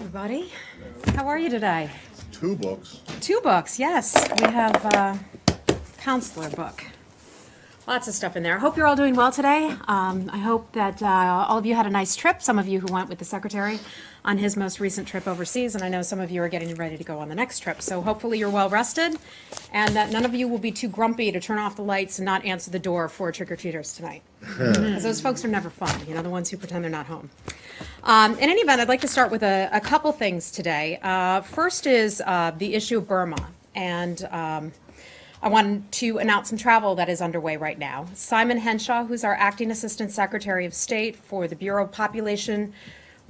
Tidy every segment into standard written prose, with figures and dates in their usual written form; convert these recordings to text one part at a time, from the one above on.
everybody. How are you today? 2 books. 2 books, yes. We have a counselor book. Lots of stuff in there. I hope you're all doing well today. I hope that all of you had a nice trip. Some of you who went with the secretary on his most recent trip overseas, and I know some of you are getting ready to go on the next trip. So hopefully you're well rested, and that none of you will be too grumpy to turn off the lights and not answer the door for trick-or-treaters tonight. Because those folks are never fun, you know, the ones who pretend they're not home. In any event, I'd like to start with a couple things today. First is the issue of Burma, and I wanted to announce some travel that is underway right now. Simon Henshaw, who's our Acting Assistant Secretary of State for the Bureau of Population,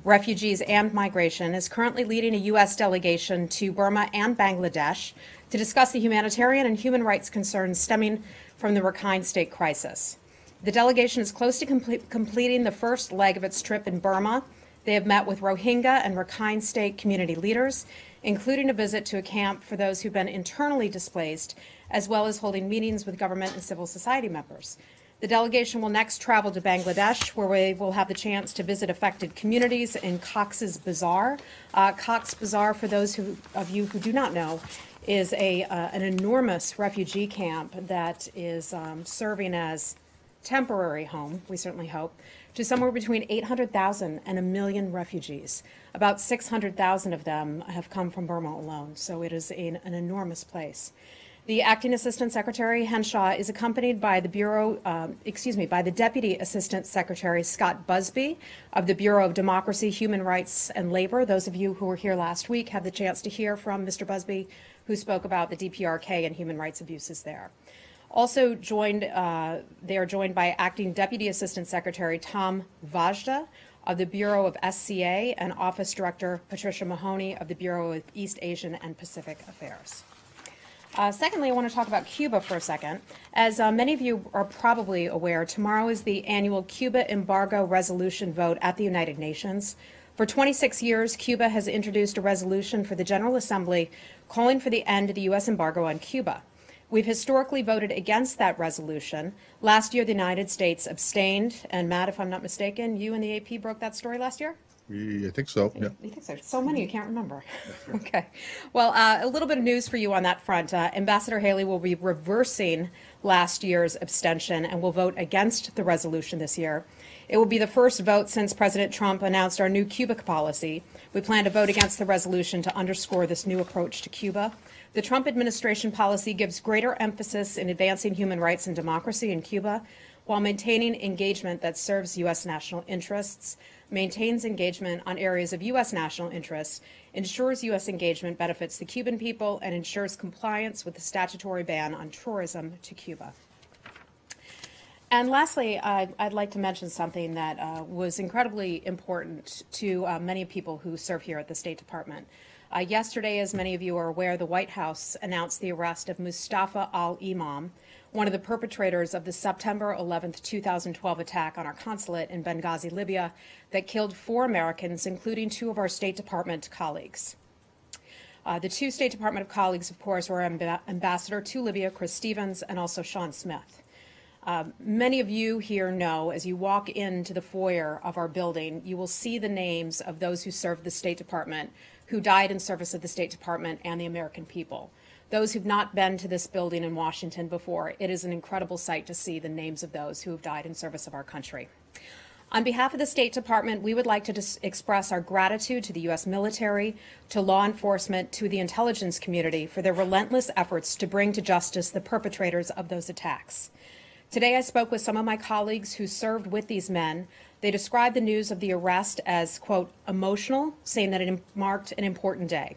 Refugees, and Migration, is currently leading a U.S. delegation to Burma and Bangladesh to discuss the humanitarian and human rights concerns stemming from the Rakhine State crisis. The delegation is close to completing the first leg of its trip in Burma. They have met with Rohingya and Rakhine State community leaders, including a visit to a camp for those who've been internally displaced, as well as holding meetings with government and civil society members. The delegation will next travel to Bangladesh, where we will have the chance to visit affected communities in Cox's Bazar. Cox's Bazar, for those of you who do not know, is an enormous refugee camp that is serving as temporary home, we certainly hope, to somewhere between 800,000 and 1 million refugees. About 600,000 of them have come from Burma alone, so it is an enormous place. The Acting Assistant Secretary Henshaw is accompanied by the by the Deputy Assistant Secretary Scott Busby of the Bureau of Democracy, Human Rights, and Labor. Those of you who were here last week had the chance to hear from Mr. Busby, who spoke about the DPRK and human rights abuses there. Also they are joined by Acting Deputy Assistant Secretary Tom Vajda of the Bureau of SCA and Office Director Patricia Mahoney of the Bureau of East Asian and Pacific Affairs. Secondly, I want to talk about Cuba for a second. As many of you are probably aware, tomorrow is the annual Cuba embargo resolution vote at the United Nations. For 26 years, Cuba has introduced a resolution for the General Assembly calling for the end of the U.S. embargo on Cuba. We've historically voted against that resolution. Last year, the United States abstained, and Matt, if I'm not mistaken, you and the AP broke that story last year? I think so, yeah. You think so? So many you can't remember. Okay. Well, a little bit of news for you on that front. Ambassador Haley will be reversing last year's abstention and will vote against the resolution this year. It will be the first vote since President Trump announced our new Cuba policy. We plan to vote against the resolution to underscore this new approach to Cuba. The Trump administration policy gives greater emphasis in advancing human rights and democracy in Cuba while maintaining engagement that serves U.S. national interests, maintains engagement on areas of U.S. national interests, ensures U.S. engagement benefits the Cuban people, and ensures compliance with the statutory ban on tourism to Cuba. And lastly, I'd like to mention something that was incredibly important to many people who serve here at the State Department. Yesterday, as many of you are aware, the White House announced the arrest of Mustafa al-Imam, one of the perpetrators of the September 11th, 2012 attack on our consulate in Benghazi, Libya, that killed 4 Americans, including 2 of our State Department colleagues. The 2 State Department colleagues, of course, were Ambassador to Libya, Chris Stevens, and also Sean Smith. Many of you here know, as you walk into the foyer of our building, you will see the names of those who served the State Department, who died in service of the State Department and the American people. Those who've not been to this building in Washington before, it is an incredible sight to see the names of those who have died in service of our country. On behalf of the State Department, we would like to express our gratitude to the U.S. military, to law enforcement, to the intelligence community for their relentless efforts to bring to justice the perpetrators of those attacks. Today, I spoke with some of my colleagues who served with these men. They described the news of the arrest as, quote, emotional, saying that it marked an important day.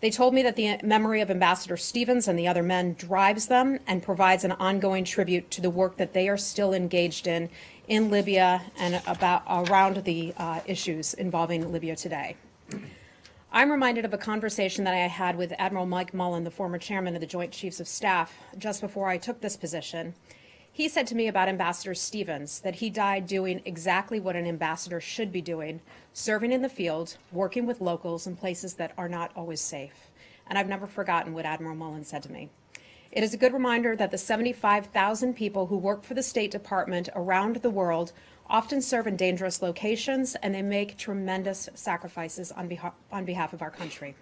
They told me that the memory of Ambassador Stevens and the other men drives them and provides an ongoing tribute to the work that they are still engaged in Libya and around the issues involving Libya today. I'm reminded of a conversation that I had with Admiral Mike Mullen, the former chairman of the Joint Chiefs of Staff, just before I took this position. He said to me about Ambassador Stevens that he died doing exactly what an ambassador should be doing, serving in the field, working with locals in places that are not always safe. And I've never forgotten what Admiral Mullen said to me. It is a good reminder that the 75,000 people who work for the State Department around the world often serve in dangerous locations, and they make tremendous sacrifices on behalf of our country.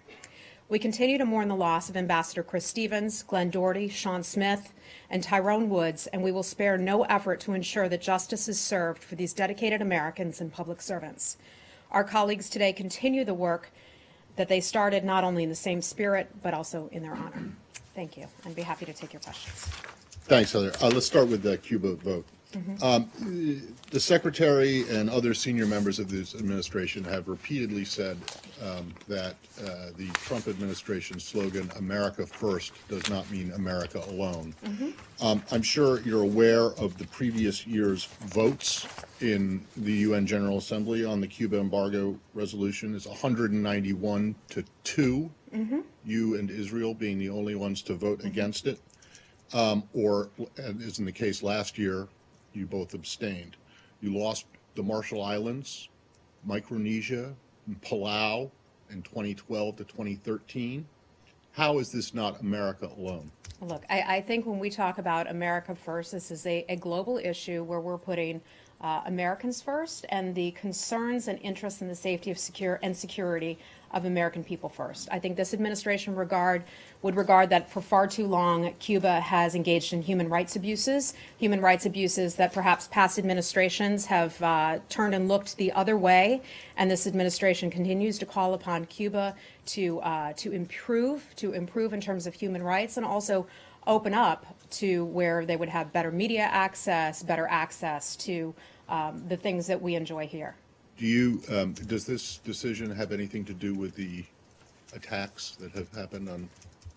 We continue to mourn the loss of Ambassador Chris Stevens, Glenn Doherty, Sean Smith, and Tyrone Woods, and we will spare no effort to ensure that justice is served for these dedicated Americans and public servants. Our colleagues today continue the work that they started not only in the same spirit, but also in their honor. Thank you. I'd be happy to take your questions. Thanks, Heather. Let's start with the Cuba vote. The Secretary and other senior members of this administration have repeatedly said that the Trump administration's slogan, America First, does not mean America alone. I'm sure you're aware of the previous year's votes in the UN General Assembly on the Cuba embargo resolution. It's 191 to 2, you and Israel being the only ones to vote against it. Or, as in the case last year, you both abstained. You lost the Marshall Islands, Micronesia, and Palau in 2012 to 2013. How is this not America alone? Look, I think when we talk about America First, this is a global issue where we're putting Americans first and the concerns and interests in the safety of security of American people first. I think this administration would regard that for far too long Cuba has engaged in human rights abuses that perhaps past administrations have turned and looked the other way, and this administration continues to call upon Cuba to improve in terms of human rights and also open up to where they would have better media access, better access to the things that we enjoy here. Does this decision have anything to do with the attacks that have happened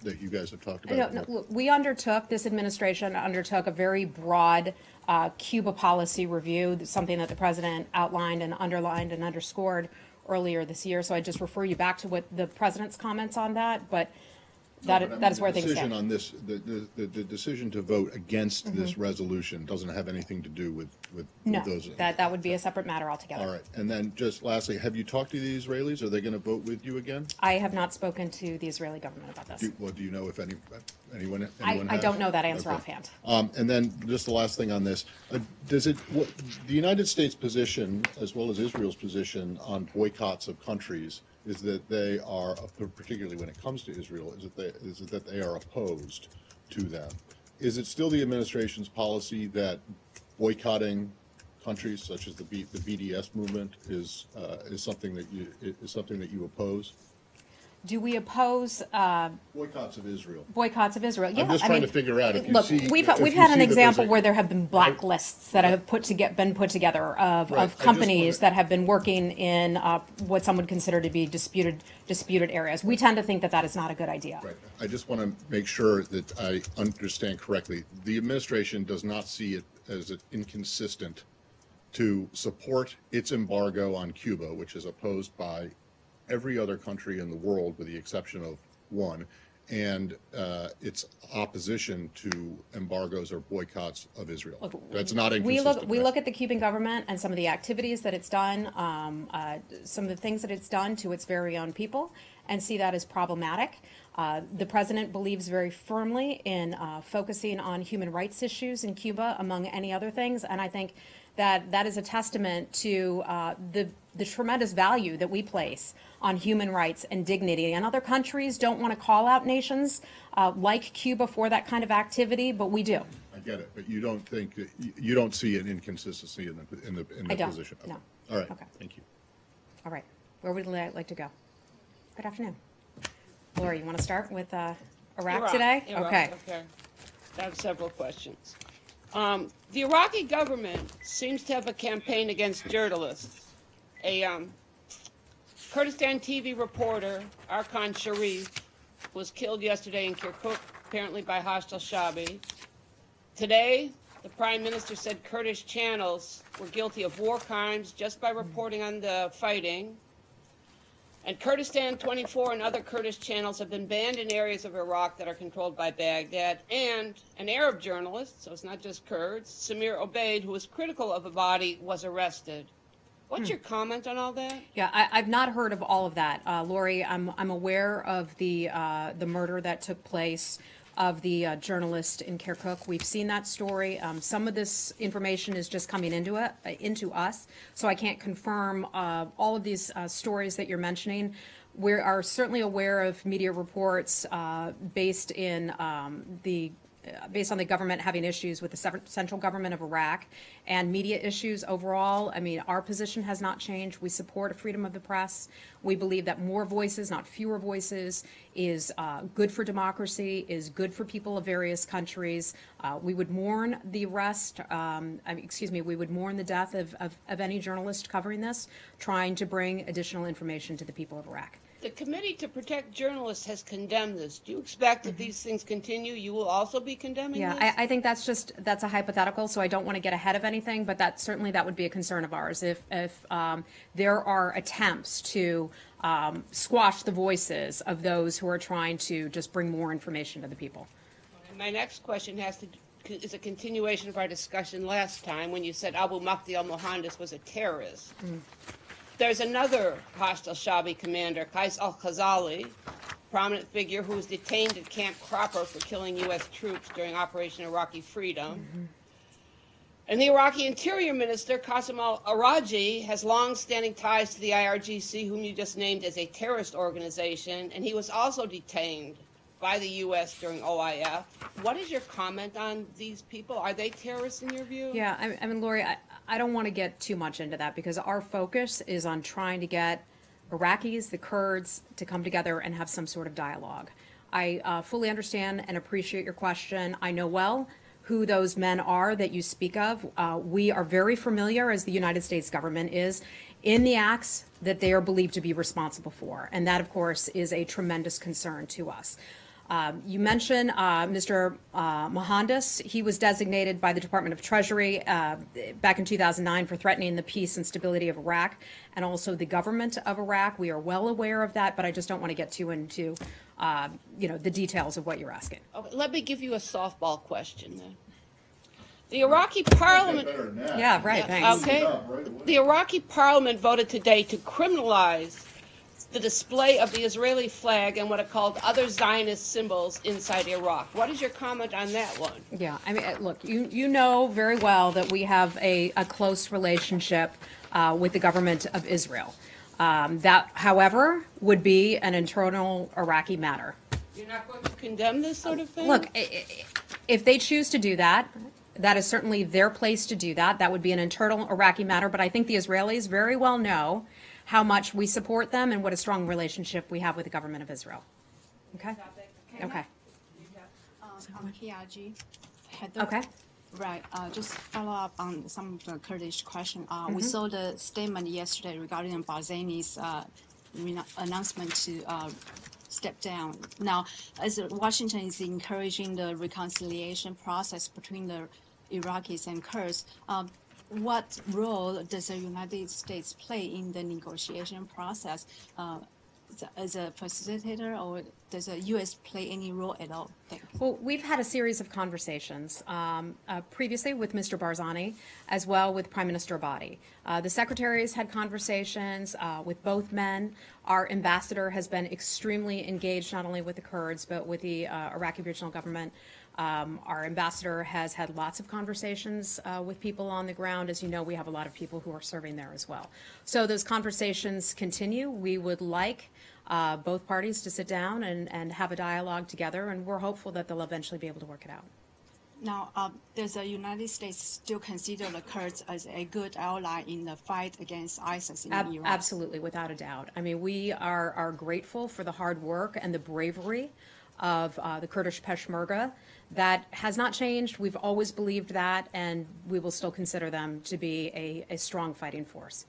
that you guys have talked about? No, look, this administration undertook a very broad Cuba policy review, something that the president outlined and underlined and underscored earlier this year. So I just refer you back to what the president's comments on that, but that is where things stand. The decision to vote against this resolution doesn't have anything to do with those. That would be a separate matter altogether. All right. And then just lastly, have you talked to the Israelis? Are they going to vote with you again? I have not spoken to the Israeli government about this. Do you know if anyone I has? don't know that answer offhand. And then just the last thing on this, the United States position, as well as Israel's position on boycotts of countries, is that they are, particularly when it comes to Israel, is that they are opposed to them. Is it still the administration's policy that boycotting countries such as the BDS movement is something that you oppose? Do we oppose boycotts of Israel? Boycotts of Israel. Yeah, I'm just trying to figure out if you look, see. We've had an example where there have been blacklists that have been put together of companies that have been working in what some would consider to be disputed areas. We tend to think that is not a good idea. Right. I just want to make sure that I understand correctly. The administration does not see it as inconsistent to support its embargo on Cuba, which is opposed by every other country in the world with the exception of one, and its opposition to embargoes or boycotts of Israel. Look, that's not inconsistent. We look at the Cuban government and some of the activities that it's done, some of the things that it's done to its very own people, and see that as problematic. The president believes very firmly in focusing on human rights issues in Cuba, among any other things, and I think that is a testament to the tremendous value that we place on human rights and dignity. And other countries don't want to call out nations like Cuba for that kind of activity, but we do. I get it, but you don't think you don't see an inconsistency in the position. No. All right. Okay. Thank you. All right. Where would you like to go? Good afternoon. Lori, you want to start with Iraq today? Iraq, okay. I have several questions. The Iraqi government seems to have a campaign against journalists. A Kurdistan TV reporter, Arkan Sharif, was killed yesterday in Kirkuk, apparently by hostile Shabi. Today, the Prime Minister said Kurdish channels were guilty of war crimes just by reporting on the fighting. And Kurdistan 24 and other Kurdish channels have been banned in areas of Iraq that are controlled by Baghdad. And an Arab journalist, so it's not just Kurds, Samir Obaid, who was critical of Abadi, was arrested. What's your comment on all that? Yeah, I've not heard of all of that, Lori. I'm aware of the murder that took place of the journalist in Kirkuk. We've seen that story. Some of this information is just coming into us, so I can't confirm all of these stories that you're mentioning. We are certainly aware of media reports based on the government having issues with the central government of Iraq and media issues overall. I mean, our position has not changed. We support freedom of the press. We believe that more voices, not fewer voices, is good for democracy, is good for people of various countries. We would mourn the arrest, we would mourn the death of any journalist covering this, trying to bring additional information to the people of Iraq. The Committee to Protect Journalists has condemned this. Do you expect if these things continue, you will also be condemning this? Yeah, I think that's a hypothetical, so I don't want to get ahead of anything, but that would be a concern of ours. If there are attempts to squash the voices of those who are trying to just bring more information to the people. And my next question is a continuation of our discussion last time when you said Abu Mahdi al-Mohandes was a terrorist. There's another hostile Shabi commander, Qais al-Khazali, prominent figure who was detained at Camp Cropper for killing U.S. troops during Operation Iraqi Freedom. And the Iraqi Interior Minister, Qasim al-Araji, has long-standing ties to the IRGC, whom you just named as a terrorist organization, and he was also detained by the U.S. during OIF. What is your comment on these people? Are they terrorists in your view? Yeah, I mean, Lori, I don't want to get too much into that because our focus is on trying to get Iraqis, the Kurds, to come together and have some sort of dialogue. I fully understand and appreciate your question. I know well who those men are that you speak of. We are very familiar, as the United States government is, in the acts that they are believed to be responsible for. And that, of course, is a tremendous concern to us. You mentioned Mr. Mohandes. He was designated by the Department of Treasury back in 2009 for threatening the peace and stability of Iraq and also the government of Iraq. We are well aware of that, but I just don't want to get too into the details of what you're asking. Okay, let me give you a softball question then. The Iraqi parliament... Yeah, right, thanks. Okay. The Iraqi parliament voted today to criminalize the display of the Israeli flag and what are called other Zionist symbols inside Iraq. What is your comment on that one? Yeah, I mean, look, you know very well that we have a close relationship with the government of Israel. That, however, would be an internal Iraqi matter. You're not going to condemn this sort of thing? Look, if they choose to do that, that is certainly their place to do that. That would be an internal Iraqi matter, but I think the Israelis very well know how much we support them and what a strong relationship we have with the government of Israel. Okay? Okay. I'm PRG. Okay. Right. Just follow up on some of the Kurdish question. We saw the statement yesterday regarding Barzani's announcement to step down. Now, as Washington is encouraging the reconciliation process between the Iraqis and Kurds, what role does the United States play in the negotiation process? As a facilitator, or does the U.S. play any role at all? Thanks. Well, we've had a series of conversations previously with Mr. Barzani, as well with Prime Minister Abadi. The secretaries had conversations with both men. Our ambassador has been extremely engaged, not only with the Kurds, but with the Iraqi regional government. Our ambassador has had lots of conversations with people on the ground. As you know, we have a lot of people who are serving there as well. So those conversations continue. We would like both parties to sit down and have a dialogue together, and we're hopeful that they'll eventually be able to work it out. Now, does the United States still consider the Kurds as a good ally in the fight against ISIS in Iraq? Absolutely, without a doubt. I mean, we are grateful for the hard work and the bravery of the Kurdish Peshmerga. That has not changed. We've always believed that, and we will still consider them to be a strong fighting force.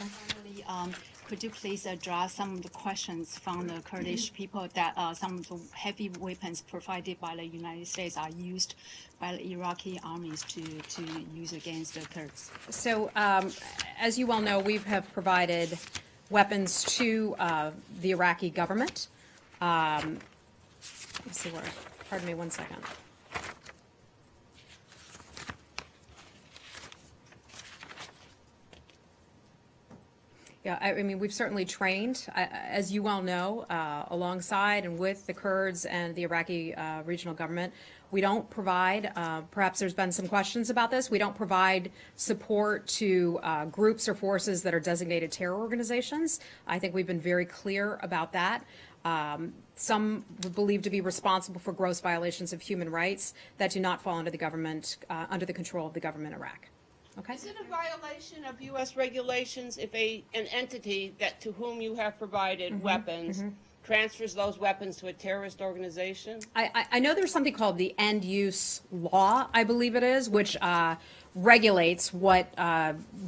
And finally, could you please address some of the questions from the Kurdish people that some of the heavy weapons provided by the United States are used by the Iraqi armies to use against the Kurds? So, as you well know, we have provided weapons to the Iraqi government. Let's see where, pardon me one second. Yeah, I mean, we've certainly trained, as you well know, alongside and with the Kurds and the Iraqi regional government. We don't provide, perhaps there's been some questions about this, we don't provide support to groups or forces that are designated terror organizations. I think we've been very clear about that. Some would believe to be responsible for gross violations of human rights that do not fall under the government, under the control of the government of Iraq. Okay. Is it a violation of U.S. regulations if an entity that to whom you have provided weapons transfers those weapons to a terrorist organization? I know there's something called the end use law, I believe it is, which regulates what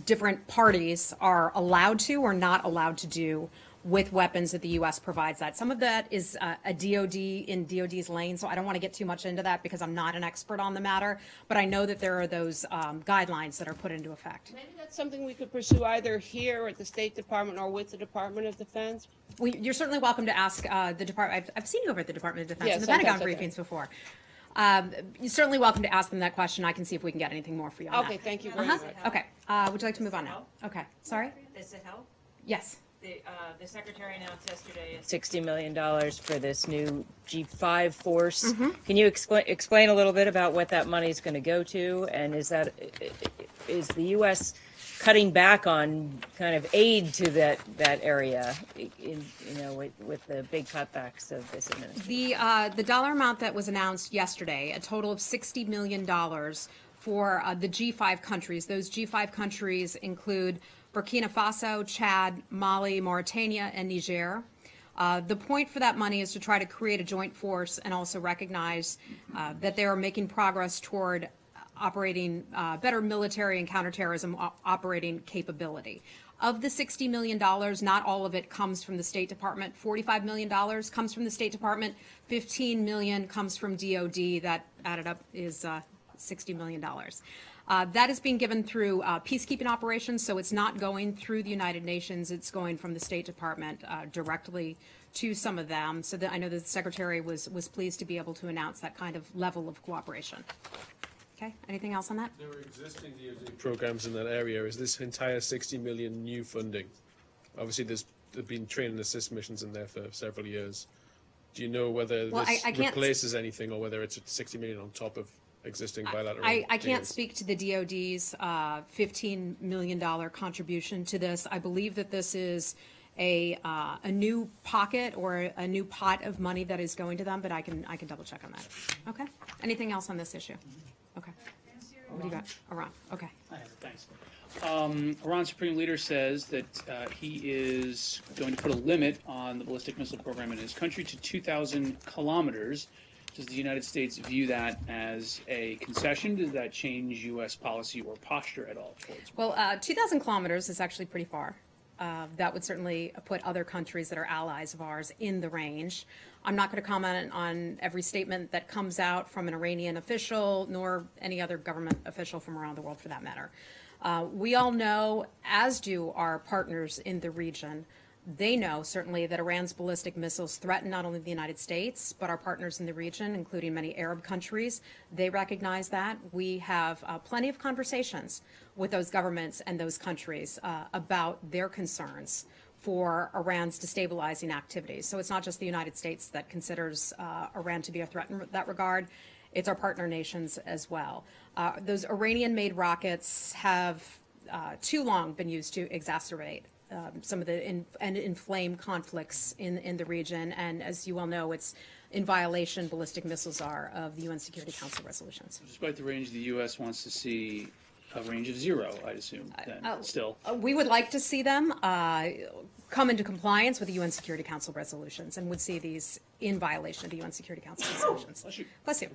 different parties are allowed to or not allowed to do with weapons that the U.S. provides that. Some of that is a DOD in DOD's lane, so I don't want to get too much into that because I'm not an expert on the matter, but I know that there are those guidelines that are put into effect. Maybe that's something we could pursue either here or at the State Department or with the Department of Defense. Well, you're certainly welcome to ask the Department. I've seen you over at the Department of Defense Yeah, in the Pentagon sometimes, briefings before. You're certainly welcome to ask them that question. I can see if we can get anything more for you on Okay, that. thank you very much. Okay. Would you like to move on now? Okay. Sorry? Does it help? Yes. The secretary announced yesterday $60 million for this new G5 force. Can you explain a little bit about what that money is going to go to, and is the U.S. cutting back on kind of aid to that area, with the big cutbacks of this administration? The dollar amount that was announced yesterday, a total of $60 million for the G5 countries. Those G5 countries include Burkina Faso, Chad, Mali, Mauritania, and Niger. The point for that money is to try to create a joint force and also recognize that they are making progress toward operating better military and counterterrorism operating capability. Of the $60 million, not all of it comes from the State Department. $45 million comes from the State Department. $15 million comes from DOD. That added up is $60 million. That is being given through peacekeeping operations, so it's not going through the United Nations. It's going from the State Department directly to some of them. So I know that the Secretary was pleased to be able to announce that kind of level of cooperation. Okay, anything else on that? There were existing DoD programs in that area. Is this entire 60 million new funding? Obviously, there's been train and assist missions in there for several years. Do you know whether this replaces anything or whether it's 60 million on top of existing bilateral I can't deals? speak to the DOD's $15 million contribution to this. I believe that this is a new pocket or a new pot of money that is going to them, but I can double check on that. Okay. Anything else on this issue? Okay. What do you got? Iran. Okay. I have it, thanks. Iran's supreme leader says that he is going to put a limit on the ballistic missile program in his country to 2,000 kilometers. Does the United States view that as a concession? Does that change U.S. policy or posture at all towards? Well, 2,000 kilometers is actually pretty far. That would certainly put other countries that are allies of ours in the range. I'm not going to comment on every statement that comes out from an Iranian official, nor any other government official from around the world for that matter. We all know, as do our partners in the region, they know certainly that Iran's ballistic missiles threaten not only the United States, but our partners in the region, including many Arab countries. They recognize that. We have plenty of conversations with those governments and those countries about their concerns for Iran's destabilizing activities. So it's not just the United States that considers Iran to be a threat in that regard. It's our partner nations as well. Those Iranian-made rockets have too long been used to exacerbate some of the inflamed conflicts in the region, and as you well know, it's in violation, ballistic missiles are, of the UN Security Council resolutions. Despite the range, the U.S. wants to see a range of 0, I'd assume, then, still. We would like to see them come into compliance with the UN Security Council resolutions, and would see these in violation of the UN Security Council resolutions. Bless you. Bless you.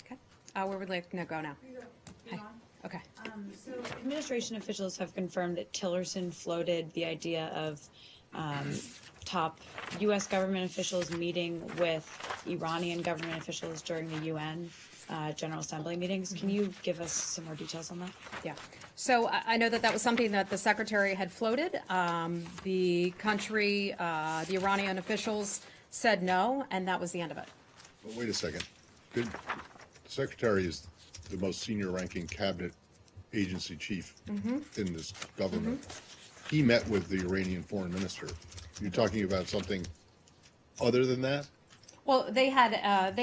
Okay. Where would like to go now? Hi. Okay. So administration officials have confirmed that Tillerson floated the idea of top U.S. government officials meeting with Iranian government officials during the UN General Assembly meetings. Can you give us some more details on that? Yeah. So I know that was something that the Secretary had floated. The country, the Iranian officials said no, and that was the end of it. Well, wait a second. The Secretary is the most senior ranking cabinet agency chief in this government. he met with the Iranian foreign minister. You're talking about something other than that? Well, they had that,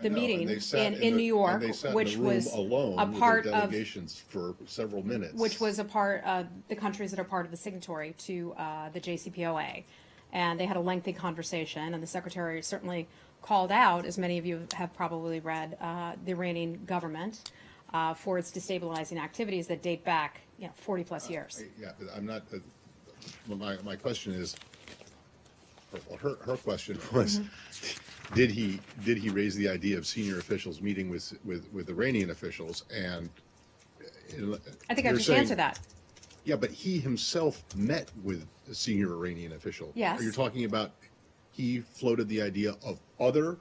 the No, meeting and they sat in New York, and they sat which in the room was alone a with part their of, delegations for several minutes. which was a part of the countries that are part of the signatory to the JCPOA. And they had a lengthy conversation, and the secretary certainly called out, as many of you have probably read, the Iranian government for its destabilizing activities that date back, 40 plus years. Yeah, but I'm not, my question is, her question was, did he raise the idea of senior officials meeting with Iranian officials? And I think I you're just saying- answered that. Yeah, but he himself met with a senior Iranian official. Yes. Are you talking about he floated the idea of other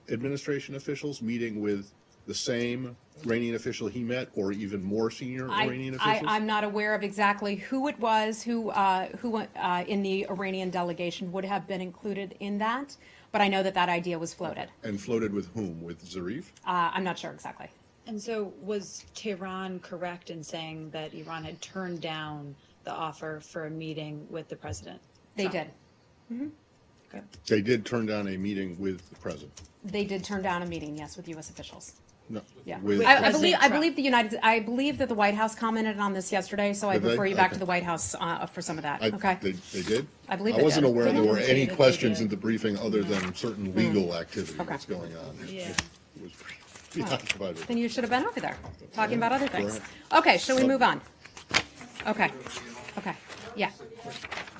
administration officials meeting with the same Iranian official he met, or even more senior Iranian officials? I'm not aware of exactly who it was who in the Iranian delegation would have been included in that, but I know that idea was floated. And floated with whom? With Zarif? I'm not sure exactly. And so was Tehran correct in saying that Iran had turned down the offer for a meeting with the president? They Trump? did. Okay. They did turn down a meeting with the president. They did turn down a meeting, yes, with U.S. officials. No, Yeah, with I President believe Trump. I believe that the White House commented on this yesterday, so I Did they? refer you back Okay. to the White House for some of that. Okay. They did? I believe I they wasn't did. aware They there were didn't say any that they questions did. in the briefing other than certain legal activity Okay. that's going on. Yeah. It was beyond budget. Then you should have been over there talking about other things. Correct. Okay, shall we move on? Okay. Okay. Yeah.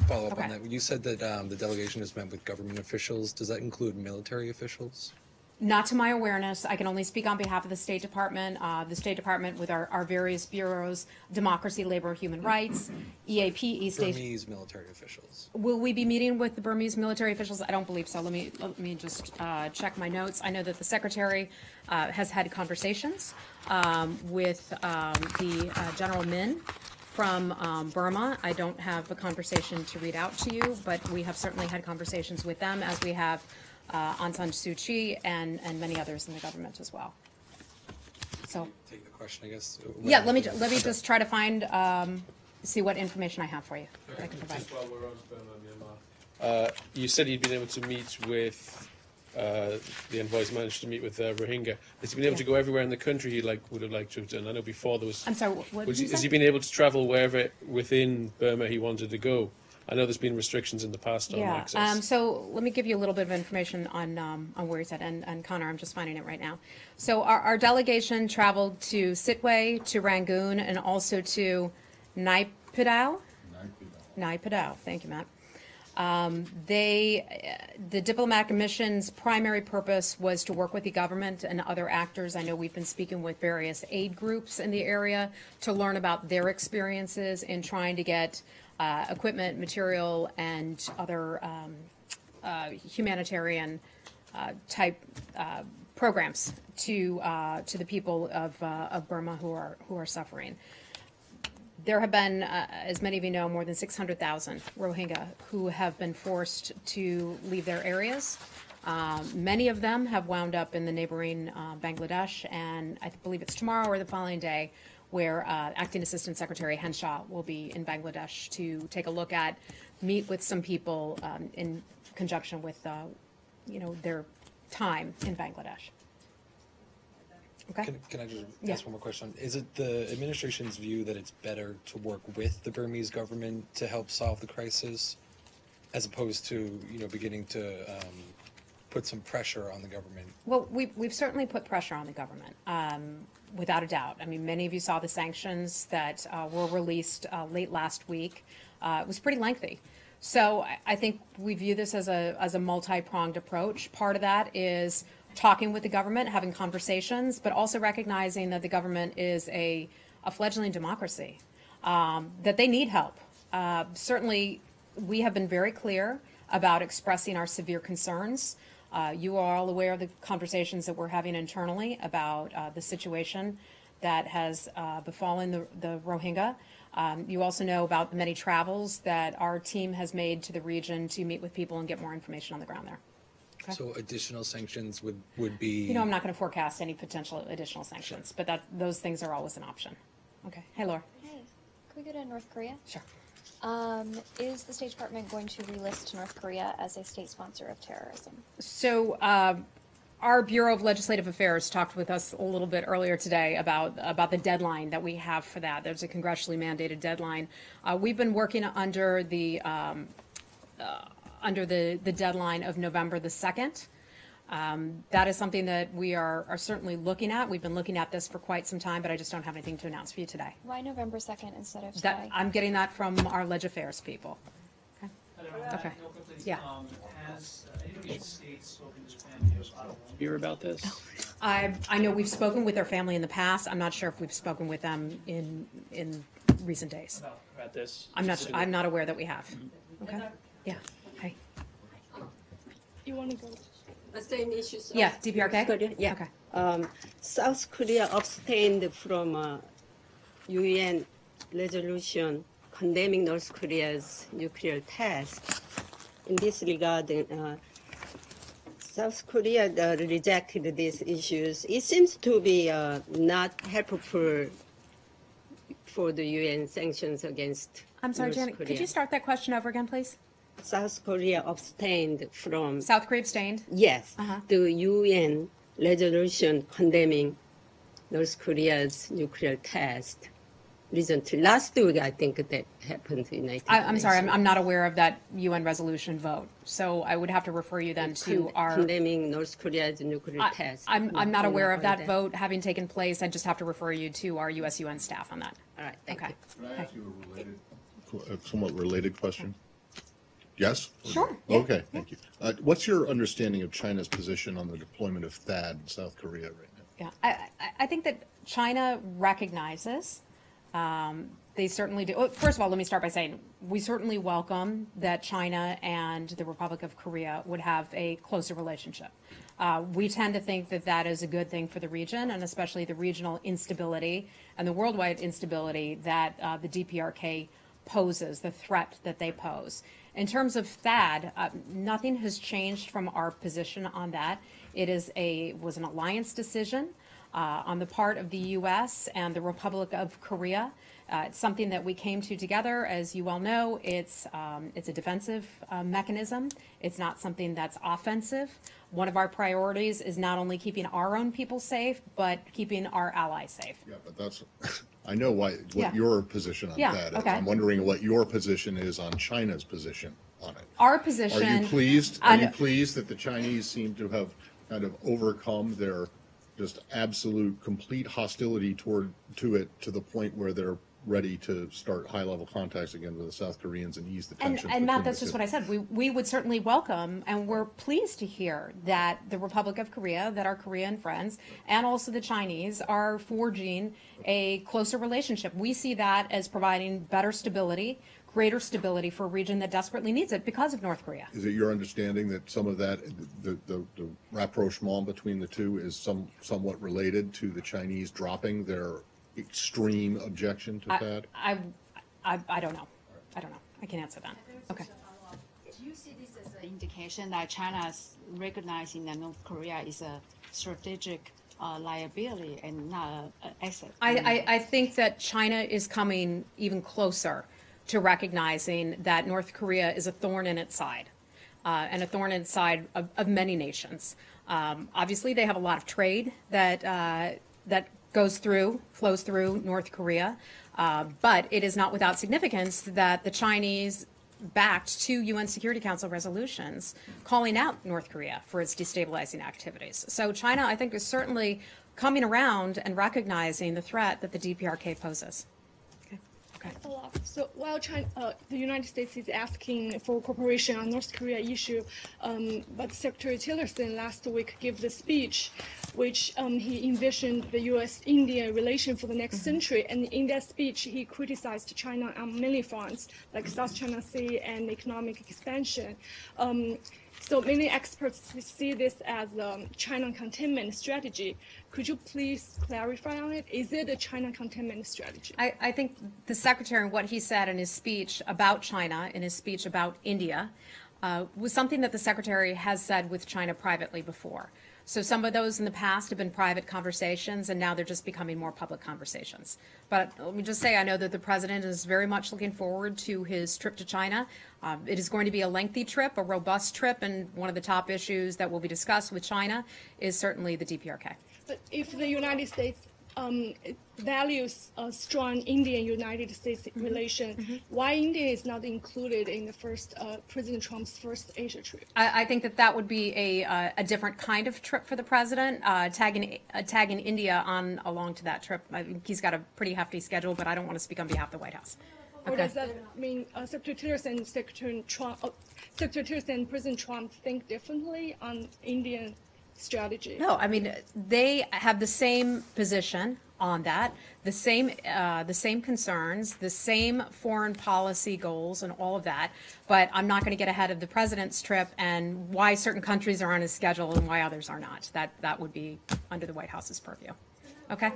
Follow up Okay. on that. You said that the delegation has met with government officials. Does that include military officials? Not to my awareness. I can only speak on behalf of the State Department. The State Department with our various bureaus, Democracy, Labor, Human Rights, EAP, East Asia. Burmese military officials. Will we be meeting with the Burmese military officials? I don't believe so. Let me just check my notes. I know that the Secretary has had conversations with the General Min from Burma. I don't have a conversation to read out to you, but we have certainly had conversations with them, as we have Aung San Suu Kyi and many others in the government as well. So, Take the question, I guess. yeah, let me just try to find, see what information I have for you that I can provide. Just while we're on Burma, Myanmar, you said you'd been able to meet with the envoys managed to meet with Rohingya. Has he been able to go everywhere in the country he would have liked to have done? I know before there was. I'm sorry, what did you say? Has he been able to travel wherever within Burma he wanted to go? I know there's been restrictions in the past on Yeah, access. so let me give you a little bit of information on where he's at, and Connor, I'm just finding it right now. So our delegation traveled to Sitwe, to Rangoon, and also to Naypyidaw. Naypyidaw, thank you, Matt. The diplomatic mission's primary purpose was to work with the government and other actors. I know we've been speaking with various aid groups in the area to learn about their experiences in trying to get equipment, material, and other humanitarian type programs to the people of Burma who are suffering. There have been, as many of you know, more than 600,000 Rohingya who have been forced to leave their areas. Many of them have wound up in the neighboring Bangladesh, and I believe it's tomorrow or the following day where Acting Assistant Secretary Henshaw will be in Bangladesh to take a look at, meet with some people in conjunction with, their time in Bangladesh. Okay. Can I just Yeah. ask one more question? Is it the administration's view that it's better to work with the Burmese government to help solve the crisis, as opposed to beginning to put some pressure on the government? Well, we've certainly put pressure on the government, without a doubt. I mean, many of you saw the sanctions that were released late last week. It was pretty lengthy. So I think we view this as a multi-pronged approach. Part of that is talking with the government, having conversations, but also recognizing that the government is a fledgling democracy, that they need help. Certainly, we have been very clear about expressing our severe concerns. You are all aware of the conversations that we're having internally about the situation that has befallen the Rohingya. You also know about the many travels that our team has made to the region to meet with people and get more information on the ground there. Okay. So additional sanctions would be. I'm not going to forecast any potential additional sanctions, but those things are always an option. Okay. Hey, Laura. Hey, we go to North Korea? Sure. Is the State Department going to relist North Korea as a state sponsor of terrorism? So our Bureau of Legislative Affairs talked with us a little bit earlier today about the deadline that we have for that. There's a congressionally mandated deadline. We've been working under the deadline of November the 2nd. That is something that we are certainly looking at. We've been looking at this for quite some time, but I just don't have anything to announce for you today. Why November 2nd instead of That, today? I'm getting that from our Leg Affairs people. Okay. Yeah. Has any of these states spoken to family about Hear about this? I know we've spoken with their family in the past. I'm not sure if we've spoken with them in recent days. About this? I'm not aware that we have. Okay. Yeah. Hi. You want to go? Same issues. Yeah. DPRK. Korea? Yeah. Okay. South Korea abstained from UN resolution condemning North Korea's nuclear test. In this regard, South Korea rejected these issues. It seems to be not helpful for the UN sanctions against I'm sorry, North Janet. Korea. Could you start that question over again, please? South Korea abstained from South Korea abstained. yes, Uh-huh. the UN resolution condemning North Korea's nuclear test. Recently, last week, I think that happened in United I'm sorry. Nations. I'm not aware of that UN resolution vote. So I would have to refer you then to our. Condemning North Korea's nuclear test. I'm not aware of that that. vote having taken place. I just have to refer you to our US UN staff on that. All right, thank Okay. you. Can I ask you a somewhat related question? Yes? Sure, yeah. Okay, thank you. What's your understanding of China's position on the deployment of THAAD in South Korea right now? Yeah, I think that China recognizes, they certainly do. Well, first of all, let me start by saying we certainly welcome that China and the Republic of Korea would have a closer relationship. We tend to think that that is a good thing for the region, and especially the regional instability and the worldwide instability that the DPRK poses, the threat that they pose. In terms of THAAD, nothing has changed from our position on that. It was an alliance decision on the part of the U.S. and the Republic of Korea. It's something that we came to together. As you well know, it's a defensive mechanism. It's not something that's offensive. One of our priorities is not only keeping our own people safe, but keeping our allies safe. Yeah, but that's, I know what Yeah. your position on Yeah, that is. okay. I'm wondering what your position is on China's position on it. Our position. Are you pleased? I Are you know- pleased that the Chinese seem to have kind of overcome their just absolute, complete hostility to it to the point where they're ready to start high-level contacts again with the South Koreans and ease the tensions? And Matt, between that's the just two? what I said. We would certainly welcome, and we're pleased to hear that the Republic of Korea, that our Korean friends, and also the Chinese are forging a closer relationship. We see that as providing better stability, greater stability for a region that desperately needs it because of North Korea. Is it your understanding that some of that, the rapprochement between the two is somewhat related to the Chinese dropping their extreme objection to that? I don't know. I don't know. I can't answer that. Okay. Do you see this as an indication that China is recognizing that North Korea is a strategic liability and not an asset? I think that China is coming even closer to recognizing that North Korea is a thorn in its side, and a thorn in the side of many nations. Obviously, they have a lot of trade that flows through North Korea, but it is not without significance that the Chinese backed two UN Security Council resolutions calling out North Korea for its destabilizing activities. So China, I think, is certainly coming around and recognizing the threat that the DPRK poses. So while the United States is asking for cooperation on North Korea issue, but Secretary Tillerson last week gave the speech, which he envisioned the U.S.-India relation for the next century. And in that speech, he criticized China on many fronts, like South China Sea and economic expansion. So many experts see this as a China containment strategy. Could you please clarify on it? Is it a China containment strategy? I think the Secretary, what he said in his speech about China, in his speech about India, was something that the Secretary has said with China privately before. So some of those in the past have been private conversations, and now they're just becoming more public conversations. But let me just say, I know that the president is very much looking forward to his trip to China. It is going to be a lengthy trip, a robust trip, and one of the top issues that will be discussed with China is certainly the DPRK. But if the United States values a strong Indian-United States relation, why India is not included in the first President Trump's first Asia trip? I think that that would be a different kind of trip for the president, tagging India on along to that trip. I think he's got a pretty hefty schedule, but I don't want to speak on behalf of the White House. Or does that mean Secretary Tillerson and President Trump think differently on Indian strategy? No, I mean, they have the same position on that, the same concerns, the same foreign policy goals and all of that, but I'm not going to get ahead of the president's trip and why certain countries are on his schedule and why others are not. That would be under the White House's purview. Okay?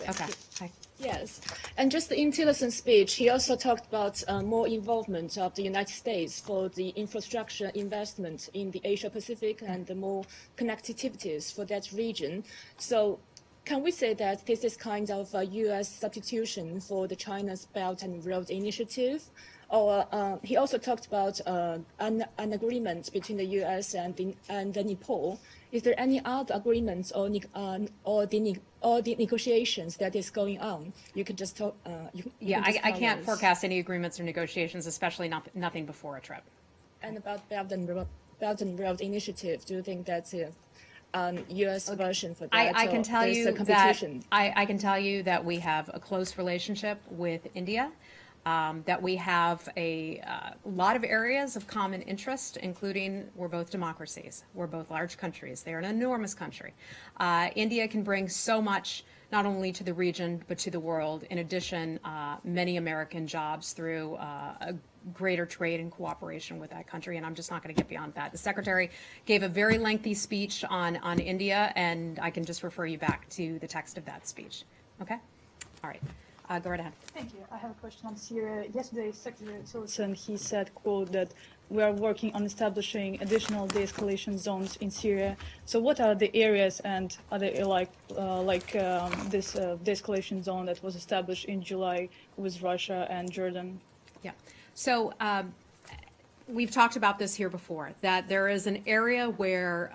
Okay. Hi. Yes, and just in Tillerson's speech, he also talked about more involvement of the United States for the infrastructure investment in the Asia Pacific and the more connectivities for that region. So can we say that this is kind of a U.S. substitution for the China's Belt and Road Initiative? Or he also talked about an agreement between the U.S. and the Nepal. Is there any other agreements or the negotiations that is going on? You could just talk. I can't forecast any agreements or negotiations, especially nothing before a trip. And about Belt and Road Initiative, do you think that's a U.S. version for that? I can tell you that I can tell you that we have a close relationship with India. That we have a lot of areas of common interest, including we're both democracies. We're both large countries. They're an enormous country. India can bring so much, not only to the region, but to the world. In addition, many American jobs through a greater trade and cooperation with that country, and I'm just not going to get beyond that. The Secretary gave a very lengthy speech on India, and I can just refer you back to the text of that speech. Okay? All right. Go right ahead. Thank you. I have a question on Syria. Yesterday, Secretary Tillerson, he said, quote, that we are working on establishing additional de-escalation zones in Syria. So what are the areas, and are they this de-escalation zone that was established in July with Russia and Jordan? Yeah. So we've talked about this here before, that there is an area where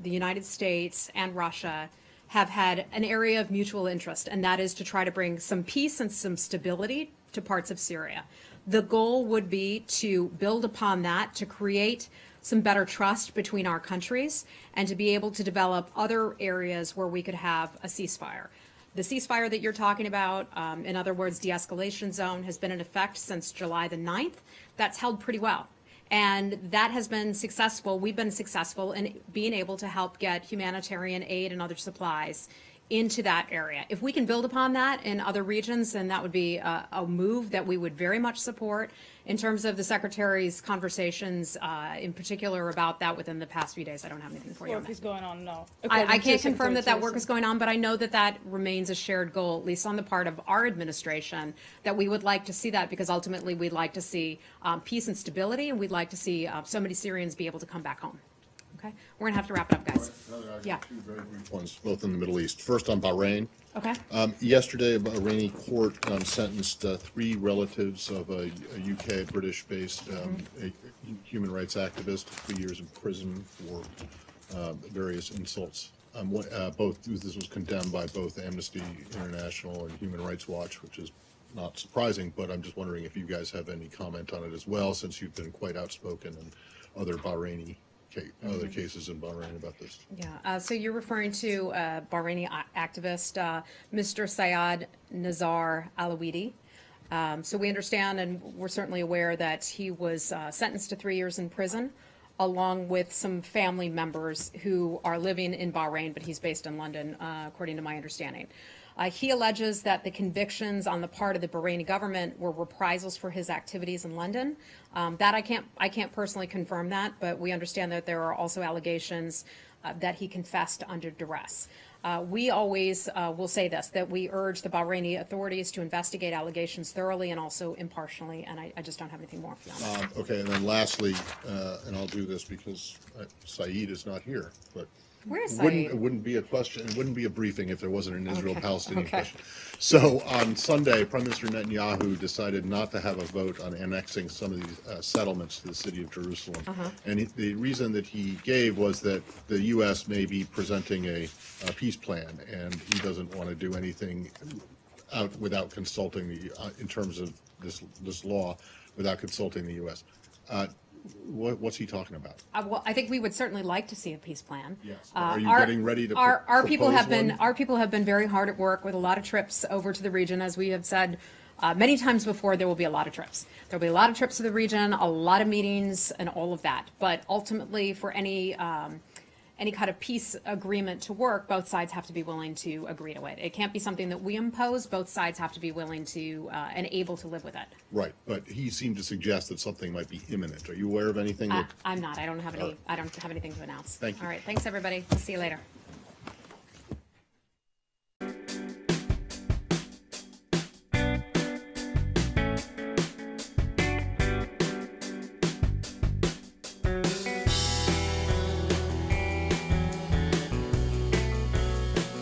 the United States and Russia have had an area of mutual interest, and that is to try to bring some peace and some stability to parts of Syria. The goal would be to build upon that, to create some better trust between our countries, and to be able to develop other areas where we could have a ceasefire. The ceasefire that you're talking about, in other words, de-escalation zone, has been in effect since July the 9th. That's held pretty well. And that has been successful. We've been successful in being able to help get humanitarian aid and other supplies into that area. If we can build upon that in other regions, then that would be a move that we would very much support. In terms of the Secretary's conversations, in particular about that within the past few days, I don't have anything for you on that. Work is going on now. I can't confirm that work is going on, but I know that remains a shared goal, at least on the part of our administration, that we would like to see that, because ultimately we'd like to see peace and stability, and we'd like to see so many Syrians be able to come back home. Okay, we're gonna have to wrap it up, guys. Yeah. Two very brief ones, both in the Middle East. First on Bahrain. Okay. Yesterday, a Bahraini court sentenced 3 relatives of a UK British-based human rights activist to 3 years in prison for various insults. This was condemned by both Amnesty International and Human Rights Watch, which is not surprising, but I'm just wondering if you guys have any comment on it as well, since you've been quite outspoken in other cases in Bahrain about this. Yeah, so you're referring to Bahraini activist, Mr. Syed Nazar Alawidi. So we understand, and we're certainly aware, that he was sentenced to 3 years in prison, along with some family members who are living in Bahrain, but he's based in London, according to my understanding. He alleges that the convictions on the part of the Bahraini government were reprisals for his activities in London. That I can't personally confirm that, but we understand that there are also allegations that he confessed under duress. We always will say this, that we urge the Bahraini authorities to investigate allegations thoroughly and also impartially, and I just don't have anything more for that. Okay, and then lastly, and I'll do this because Saeed is not here, but Where's It Saeed? wouldn't be a question, it wouldn't be a briefing if there wasn't an Israel-Palestinian okay. question. So on Sunday, Prime Minister Netanyahu decided not to have a vote on annexing some of these settlements to the city of Jerusalem. And the reason that he gave was that the U.S. may be presenting a peace plan, and he doesn't want to do anything out without consulting the, in terms of this law, without consulting the U.S. What's he talking about? Well, I think we would certainly like to see a peace plan. Yes. Are you getting ready to our people have propose been one? our people have been very hard at work with a lot of trips over to the region, as we have said many times before. There will be a lot of trips. There will be a lot of trips to the region, a lot of meetings, and all of that. But ultimately, for any kind of peace agreement to work, both sides have to be willing to agree to it. It can't be something that we impose. Both sides have to be willing to and able to live with it. Right, but he seemed to suggest that something might be imminent. Are you aware of anything? I'm not. I don't have any. I don't have anything to announce. Thank you. All right. Thanks, everybody. We'll see you later.